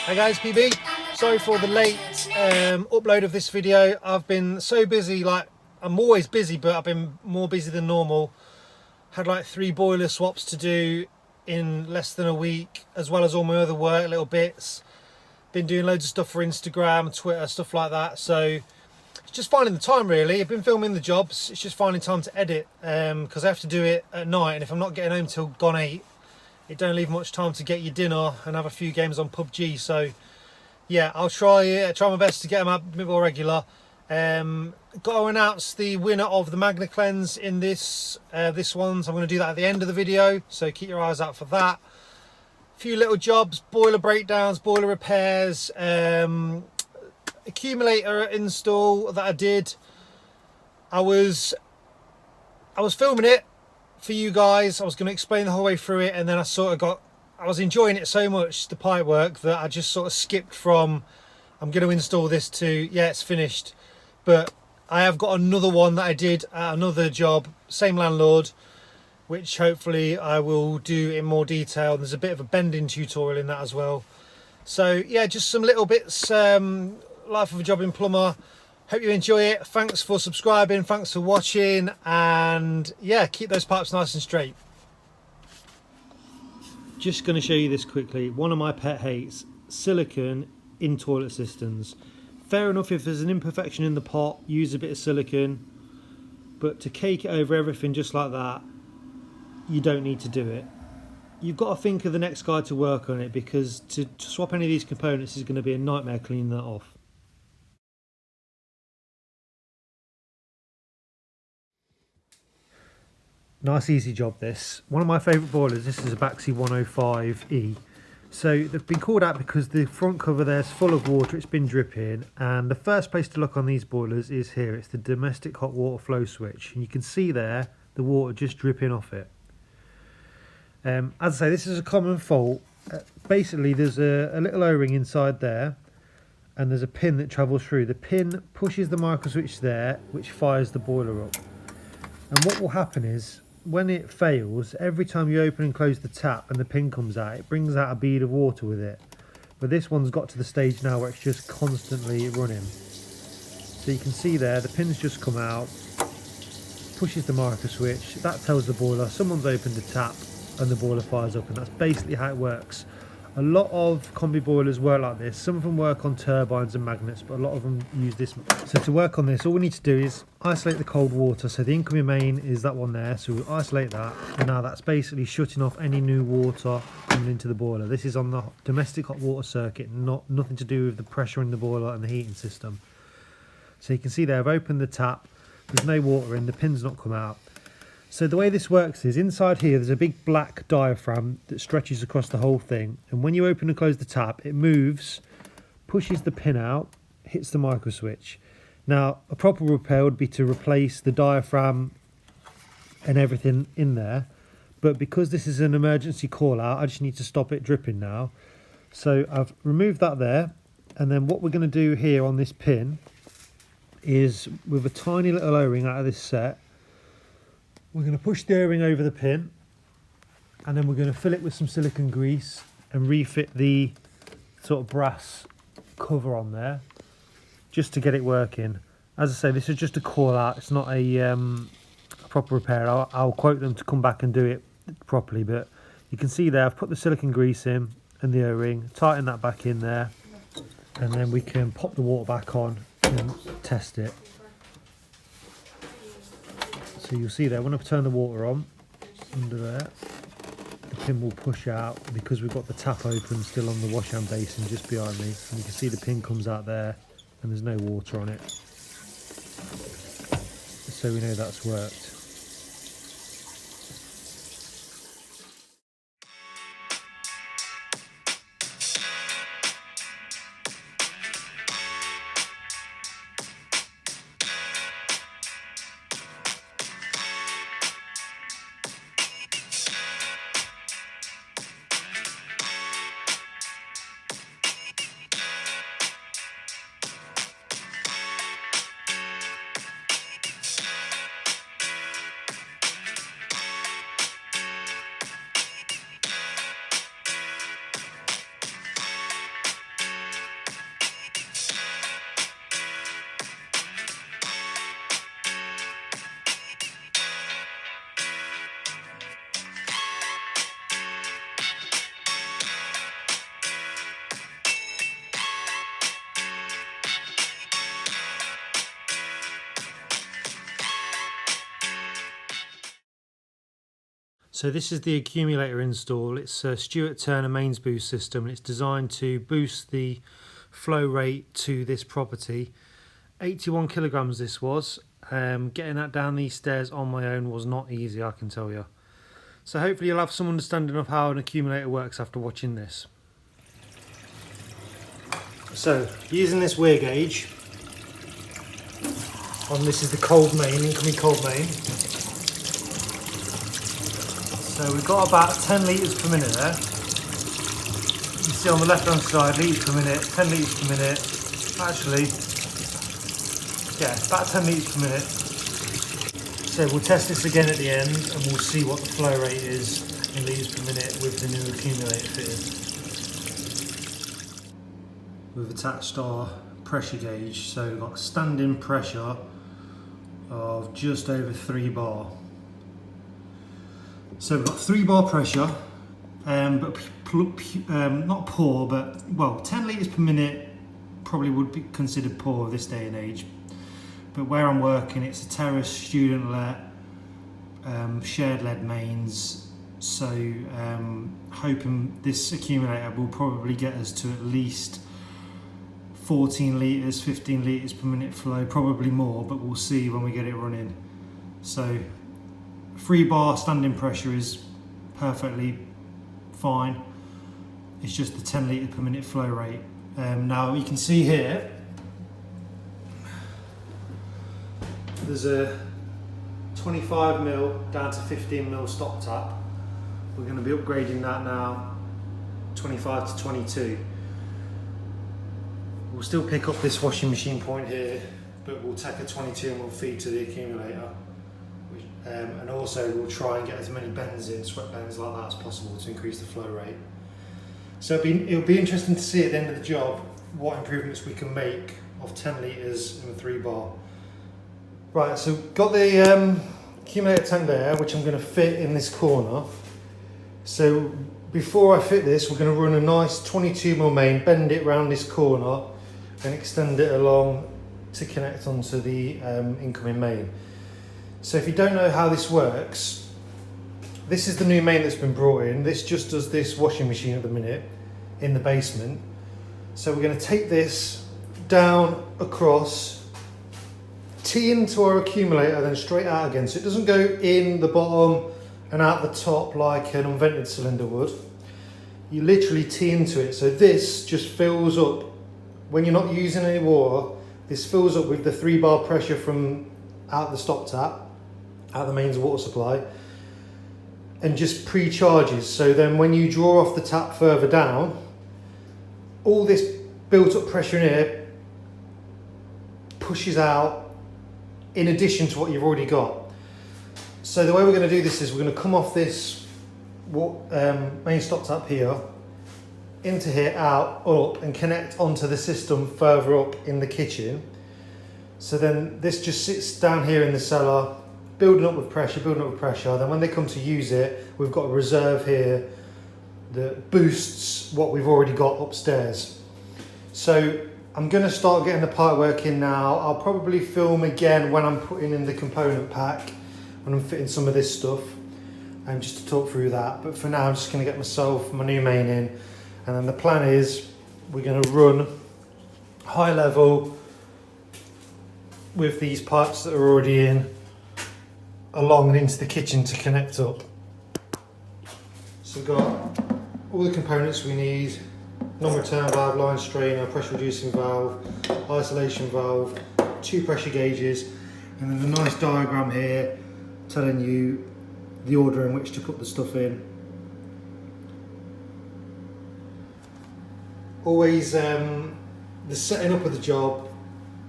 Hey guys, PB. Sorry for the late upload of this video. I've been so busy, like I'm always busy, but I've been more busy than normal. Had like 3 boiler swaps to do in less than a week, as well as all my other work, little bits. Been doing loads of stuff for Instagram, Twitter, stuff like that. So it's just finding the time really. I've been filming the jobs. It's just finding time to edit because I have to do it at night, and if I'm not getting home till gone 8, it don't leave much time to get your dinner and have a few games on PUBG. So yeah, I'll try my best to get them out a bit more regular. Got to announce the winner of the Magna Cleanse in this one, so I'm going to do that at the end of the video, so keep your eyes out for that. A few little jobs, boiler breakdowns, boiler repairs, accumulator install that I did. I was filming it for you guys. I was going to explain the whole way through it, and then I was enjoying it so much, the pipe work, that I just sort of skipped from I'm going to install this to yeah, it's finished. But I have got another one that I did at another job, same landlord, which hopefully I will do in more detail. There's a bit of a bending tutorial in that as well. So yeah, just some little bits, life of a jobbing plumber. Hope you enjoy it. Thanks for subscribing, thanks for watching, and yeah, keep those pipes nice and straight. Just going to show you this quickly. One of my pet hates, silicone in toilet cisterns. Fair enough, if there's an imperfection in the pot, use a bit of silicone, but to cake it over everything just like that, you don't need to do it. You've got to think of the next guy to work on it, because to swap any of these components is going to be a nightmare cleaning that off. Nice easy job this. One of my favourite boilers, this is a Baxi 105E. So they've been called out because the front cover there is full of water, it's been dripping, and the first place to look on these boilers is here. It's the domestic hot water flow switch, and you can see there the water just dripping off it. As I say, this is a common fault. Basically there's a little O-ring inside there, and there's a pin that travels through. The pin pushes the micro switch there, which fires the boiler up. And what will happen is, when it fails, every time you open and close the tap and the pin comes out, it brings out a bead of water with it. But this one's got to the stage now where it's just constantly running. So you can see there, the pin's just come out, pushes the micro switch, that tells the boiler someone's opened the tap, and the boiler fires up, and that's basically how it works. A lot of combi boilers work like this. Some of them work on turbines and magnets, but a lot of them use this. So to work on this, all we need to do is isolate the cold water. So the incoming main is that one there, so we'll isolate that, and now that's basically shutting off any new water coming into the boiler. This is on the domestic hot water circuit, nothing to do with the pressure in the boiler and the heating system. So you can see there, I've opened the tap, there's no water in, the pin's not come out. So the way this works is, inside here there's a big black diaphragm that stretches across the whole thing, and when you open and close the tap, it moves, pushes the pin out, hits the micro switch. Now a proper repair would be to replace the diaphragm and everything in there, but because this is an emergency call out, I just need to stop it dripping now. So I've removed that there, and then what we're going to do here on this pin is, with a tiny little O-ring out of this set, we're going to push the O-ring over the pin, and then we're going to fill it with some silicone grease and refit the sort of brass cover on there, just to get it working. As I say, this is just a call out, it's not a proper repair. I'll quote them to come back and do it properly, but you can see there I've put the silicone grease in and the O-ring, tighten that back in there, and then we can pop the water back on and test it. So you'll see there, when I turn the water on, under there, the pin will push out, because we've got the tap open still on the wash hand basin just behind me. And you can see the pin comes out there, and there's no water on it. So we know that's worked. So this is the accumulator install. It's a Stewart Turner mains boost system, and it's designed to boost the flow rate to this property. 81 kilograms this was. Getting that down these stairs on my own was not easy, I can tell you. So hopefully you'll have some understanding of how an accumulator works after watching this. So using this weir gauge, this is the cold main, incoming cold main. So we've got about 10 litres per minute there. You can see on the left hand side, litres per minute, 10 litres per minute. Actually, yeah, about 10 litres per minute. So we'll test this again at the end and we'll see what the flow rate is in litres per minute with the new accumulator fitted. We've attached our pressure gauge, so we've got a standing pressure of just over 3 bar. So we've got 3 bar pressure, but not poor, but well, 10 litres per minute probably would be considered poor this day and age. But where I'm working, it's a terrace, student let, shared lead mains. So hoping this accumulator will probably get us to at least 14 litres, 15 litres per minute flow, probably more, but we'll see when we get it running. So 3 bar standing pressure is perfectly fine. It's just the 10 litre per minute flow rate. Now you can see here, there's a 25mm down to 15mm stop tap. We're going to be upgrading that now, 25 to 22. We'll still pick up this washing machine point here, but we'll take a 22 and we'll feed to the accumulator. And also we'll try and get as many bends in, sweat bends like that as possible to increase the flow rate. So it'll be interesting to see at the end of the job what improvements we can make of 10 litres and a 3 bar. Right, so got the accumulator tank there, which I'm going to fit in this corner. So before I fit this, we're going to run a nice 22mm main, bend it round this corner and extend it along to connect onto the incoming main. So if you don't know how this works, this is the new main that's been brought in. This just does this washing machine at the minute in the basement. So we're going to take this down across, tee into our accumulator, then straight out again. So it doesn't go in the bottom and out the top like an unvented cylinder would. You literally tee into it. So this just fills up, when you're not using any water, this fills up with the 3 bar pressure from out the stop tap, out the mains water supply, and just pre-charges. So then when you draw off the tap further down, all this built up pressure in here pushes out in addition to what you've already got. So the way we're going to do this is we're going to come off this main stop tap here, into here, out, up, and connect onto the system further up in the kitchen. So then this just sits down here in the cellar, building up with pressure, then when they come to use it, we've got a reserve here that boosts what we've already got upstairs. So I'm going to start getting the pipe work in now. I'll probably film again when I'm putting in the component pack, when I'm fitting some of this stuff, and just to talk through that. But for now, I'm just going to get myself my new main in, and then the plan is we're going to run high level with these pipes that are already in, along and into the kitchen to connect up. So we've got all the components we need: non-return valve, line strainer, pressure reducing valve, isolation valve, 2 pressure gauges, and then a nice diagram here telling you the order in which to put the stuff in. Always the setting up of the job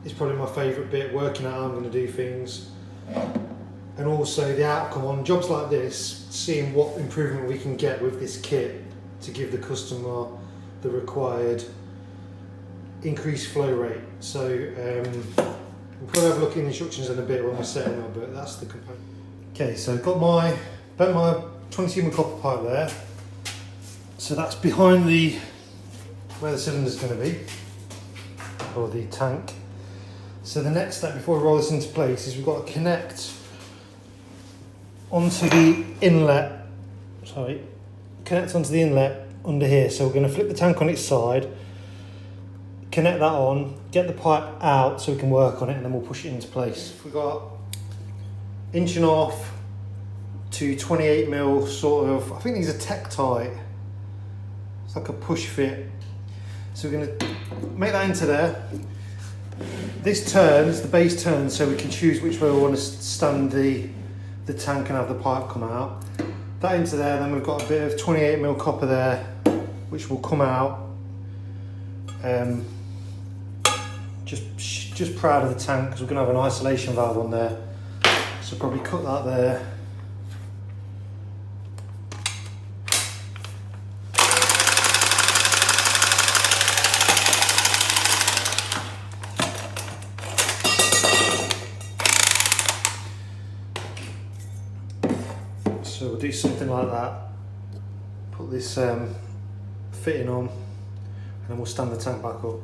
is probably my favourite bit, working out how I'm going to do things. And also the outcome on jobs like this, seeing what improvement we can get with this kit to give the customer the required increased flow rate. So we'll probably have a look at the instructions in a bit when we're setting up, but that's the component. Okay, so I've got bent my 22mm copper pipe there. So that's behind where the cylinder's going to be, or the tank. So the next step before we roll this into place is we've got to connect onto the inlet sorry, connects onto the inlet under here. So we're going to flip the tank on its side, connect that on, get the pipe out so we can work on it, and then we'll push it into place. We've got 1.5" to 28mm sort of, I think these are Tektite. It's like a push fit. So we're going to make that into there. This turns, the base turns, so we can choose which way we want to stand the tank and have the pipe come out. That into there, then we've got a bit of 28mm copper there, which will come out. Just proud of the tank because we're going to have an isolation valve on there. So probably cut that there. So we'll do something like that. Put this fitting on, and then we'll stand the tank back up.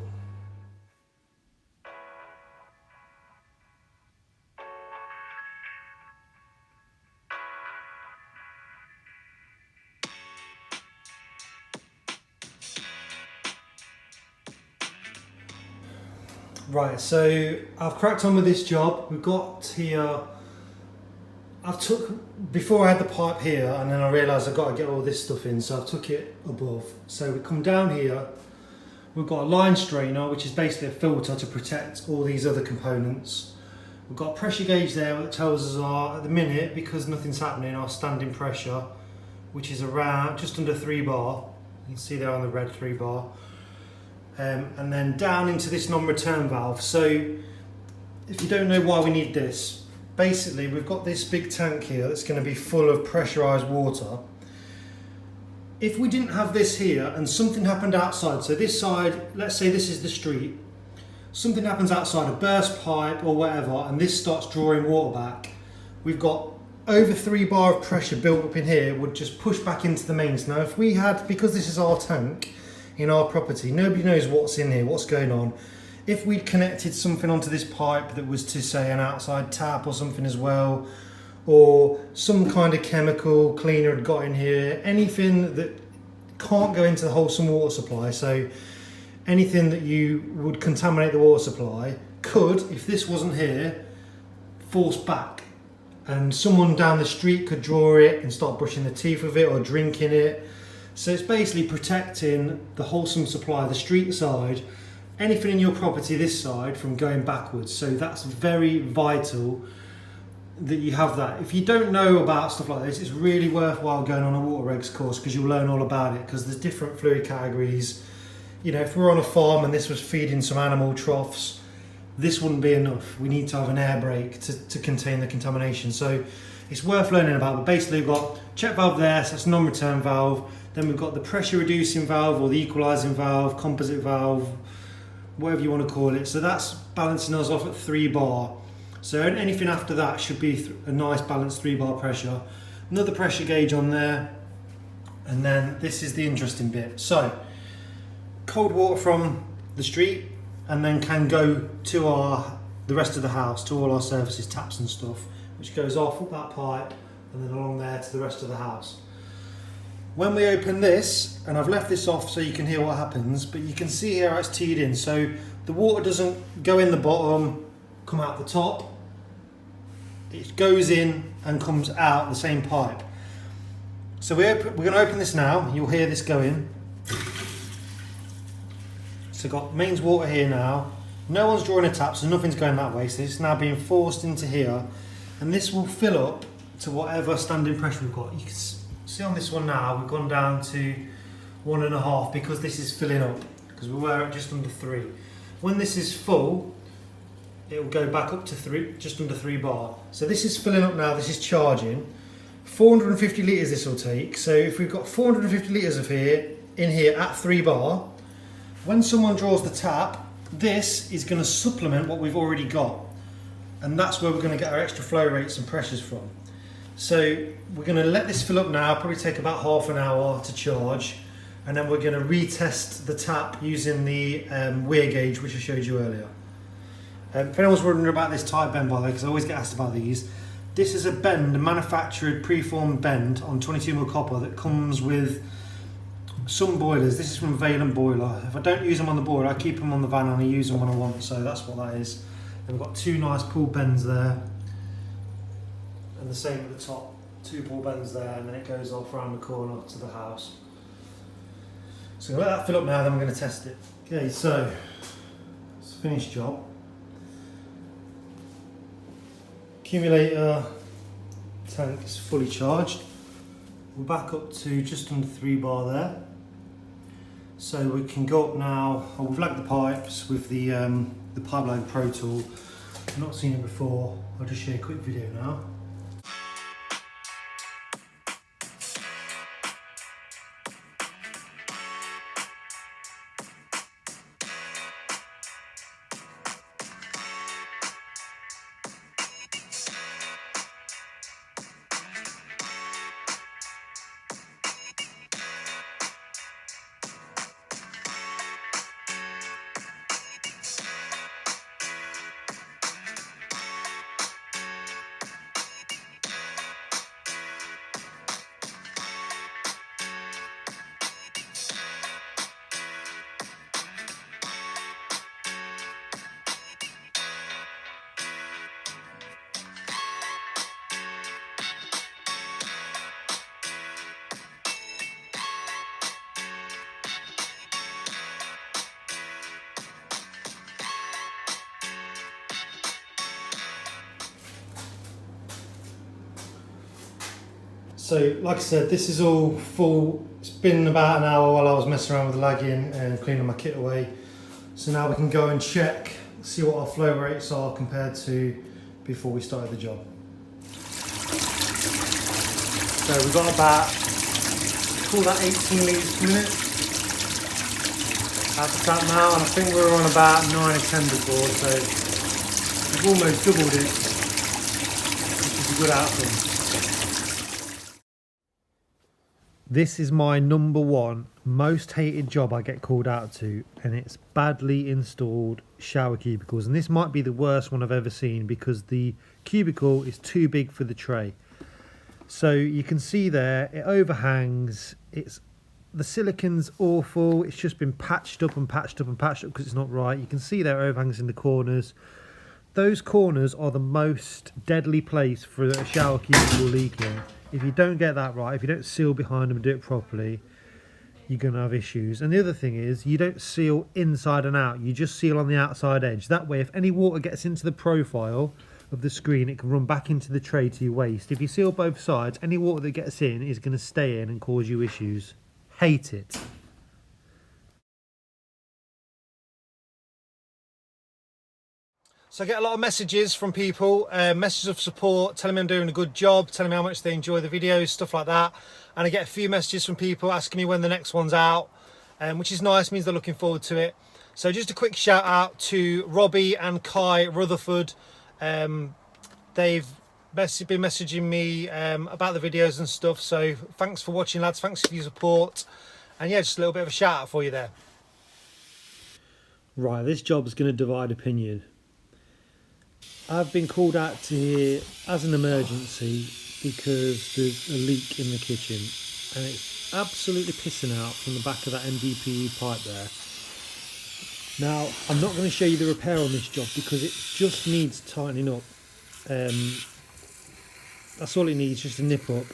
Right, so I've cracked on with this job. We've got here, before I had the pipe here, and then I realised I've got to get all this stuff in, so I've took it above. So we come down here, we've got a line strainer, which is basically a filter to protect all these other components. We've got a pressure gauge there that tells us at the minute, because nothing's happening, our standing pressure, which is around just under 3 bar. You can see there on the red 3 bar. And then down into this non-return valve. So if you don't know why we need this, basically we've got this big tank here that's going to be full of pressurized water. If we didn't have this here and something happened outside, so this side, let's say this is the street, something happens outside, a burst pipe or whatever, and this starts drawing water back, we've got over 3 bar of pressure built up in here, would just push back into the mains. Now if we had, because this is our tank in our property, nobody knows what's in here, what's going on. If we'd connected something onto this pipe that was to say an outside tap or something as well, or some kind of chemical cleaner had got in here, anything that can't go into the wholesome water supply, so anything that you would contaminate the water supply could, if this wasn't here, force back, and someone down the street could draw it and start brushing their teeth with it or drinking it. So it's basically protecting the wholesome supply, the street side, anything in your property this side from going backwards. So that's very vital that you have that. If you don't know about stuff like this, it's really worthwhile going on a water regs course, because you'll learn all about it, because there's different fluid categories. You know, if we're on a farm and this was feeding some animal troughs, this wouldn't be enough. We need to have an air brake to contain the contamination. So it's worth learning about. But basically we've got check valve there, so that's non-return valve. Then we've got the pressure reducing valve or the equalising valve, composite valve, whatever you want to call it. So that's balancing us off at 3 bar. So anything after that should be a nice balanced 3 bar pressure. Another pressure gauge on there. And then this is the interesting bit. So cold water from the street, and then can go to the rest of the house, to all our services, taps and stuff, which goes off up that pipe and then along there to the rest of the house. When we open this, and I've left this off so you can hear what happens, but you can see here how it's teed in. So the water doesn't go in the bottom, come out the top. It goes in and comes out the same pipe. So we're going to open this now. You'll hear this go in. So got mains water here now. No one's drawing a tap, so nothing's going that way. So it's now being forced into here, and this will fill up to whatever standing pressure we've got. You can see on this one now, we've gone down to 1.5 because this is filling up, because we were at just under 3. When this is full, it will go back up to 3, just under 3 bar. So this is filling up now, this is charging. 450 litres this will take. So if we've got 450 litres of in here at 3 bar, when someone draws the tap, this is going to supplement what we've already got. And that's where we're going to get our extra flow rates and pressures from. So we're going to let this fill up now, probably take about half an hour to charge, and then we're going to retest the tap using the weir gauge, which I showed you earlier. If anyone's wondering about this type bend, by the way, because I always get asked about these, This is a bend, a manufactured preformed bend on 22mm copper that comes with some boilers. This is from Valent Boiler. If I don't use them on the boiler, I keep them on the van and I use them when I want, so that's what that is. And we've got two nice pull bends there, and the same at the top, two pull bends there, and then it goes off around the corner to the house. So let that fill up now, then I'm going to test it. Okay, so it's a finished job. Accumulator tank is fully charged. We're back up to just under 3 bar there. So we can go up now. We've lagged the pipes with the pipeline Pro tool. I've not seen it before. I'll just share a quick video now. So, like I said, this is all full. It's been about an hour while I was messing around with the lagging and cleaning my kit away. So now we can go and check, see what our flow rates are compared to before we started the job. So we've got about, call that 18 litres per minute. At the tap now, and I think we were on about 9 or 10 before, so we've almost doubled it, which is a good outcome. This is my number one most hated job I get called out to, and it's badly installed shower cubicles. And this might be the worst one I've ever seen because the cubicle is too big for the tray. So you can see there, it overhangs. The silicone's awful. It's just been patched up and patched up and patched up because it's not right. You can see there overhangs in the corners. Those corners are the most deadly place for a shower cubicle leaking. If you don't get that right, if you don't seal behind them and do it properly, you're going to have issues. And the other thing is, you don't seal inside and out. You just seal on the outside edge. That way, if any water gets into the profile of the screen, it can run back into the tray to your waste. If you seal both sides, any water that gets in is going to stay in and cause you issues. Hate it. So I get a lot of messages from people, messages of support, telling me I'm doing a good job, telling me how much they enjoy the videos, stuff like that. And I get a few messages from people asking me when the next one's out, which is nice, means they're looking forward to it. So just a quick shout out to Robbie and Kai Rutherford. They've been messaging me about the videos and stuff. So thanks for watching, lads. Thanks for your support. And yeah, just a little bit of a shout out for you there. Right, this job's going to divide opinion. I've been called out to here as an emergency because there's a leak in the kitchen and it's absolutely pissing out from the back of that NDPE pipe there. Now, I'm not going to show you the repair on this job because it just needs tightening up. That's all it needs, just a nip up.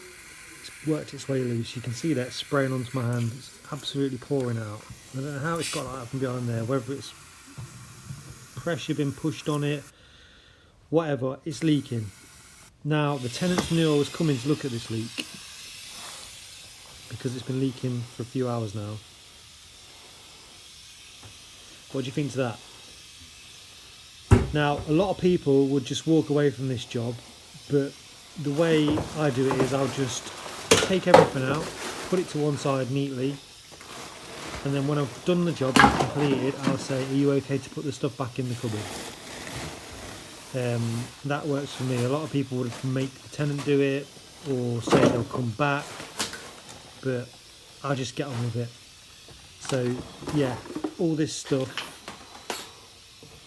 It's worked its way loose. You can see that spraying onto my hand. It's absolutely pouring out. I don't know how it's got like that from behind there, whether it's pressure been pushed on it, whatever, it's leaking. Now the tenants knew I was coming to look at this leak because it's been leaking for a few hours now. What do you think to that? Now a lot of people would just walk away from this job, but the way I do it is I'll just take everything out, put it to one side neatly, and then when I've done the job and completed, I'll say, are you okay to put the stuff back in the cupboard? That works for me. A lot of people would make the tenant do it or say they'll come back, but I'll just get on with it. So yeah, all this stuff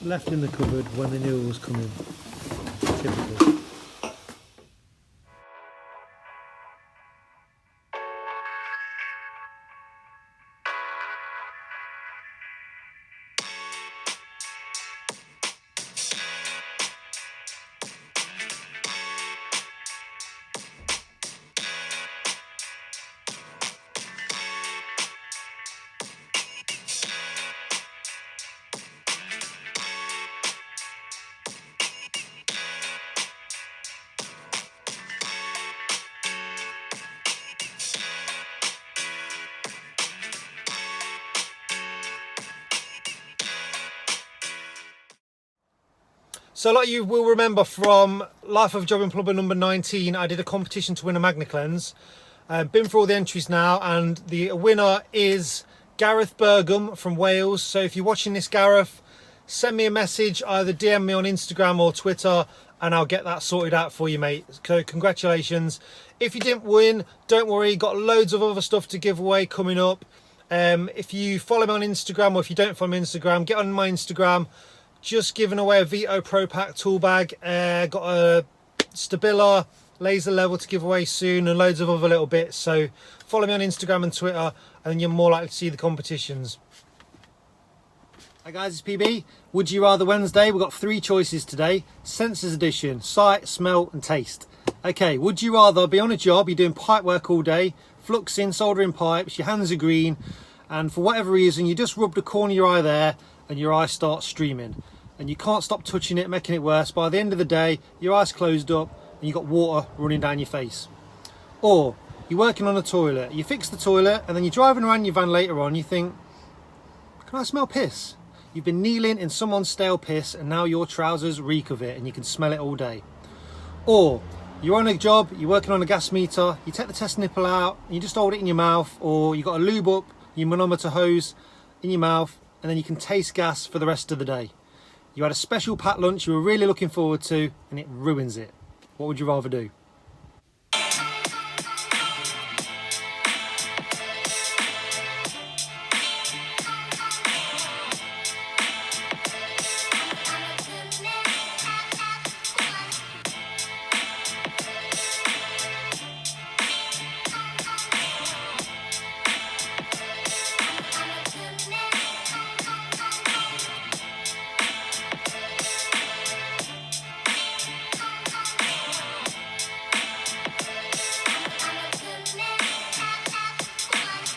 left in the cupboard when they knew it was coming. Typical. So a lot of you will remember from Life of a Jobbing Plumber number 19, I did a competition to win a Magna Cleanse. Been through all the entries now, and the winner is Gareth Burgum from Wales. So if you're watching this, Gareth, send me a message, either DM me on Instagram or Twitter, and I'll get that sorted out for you, mate. So congratulations. If you didn't win, don't worry, got loads of other stuff to give away coming up. If you follow me on Instagram, or if you don't follow me on Instagram, get on my Instagram. Just giving away a Vito Pro Pack tool bag. Got a Stabila laser level to give away soon, and loads of other little bits. So follow me on Instagram and Twitter, and you're more likely to see the competitions. Hi guys, it's PB. Would you rather Wednesday? We've got 3 choices today. Sensors edition: sight, smell and taste. Okay, would you rather be on a job, you're doing pipe work all day, fluxing, soldering pipes, your hands are green, and for whatever reason you just rubbed the corner of your eye there and your eye starts streaming and you can't stop touching it, making it worse. By the end of the day, your eyes closed up and you got water running down your face. Or you're working on a toilet, you fix the toilet and then you're driving around your van later on, you think, can I smell piss? You've been kneeling in someone's stale piss and now your trousers reek of it and you can smell it all day. Or you're on a job, you're working on a gas meter, you take the test nipple out, and you just hold it in your mouth, or you got a lube up your manometer hose in your mouth, and then you can taste gas for the rest of the day. You had a special packed lunch you were really looking forward to, and it ruins it. What would you rather do?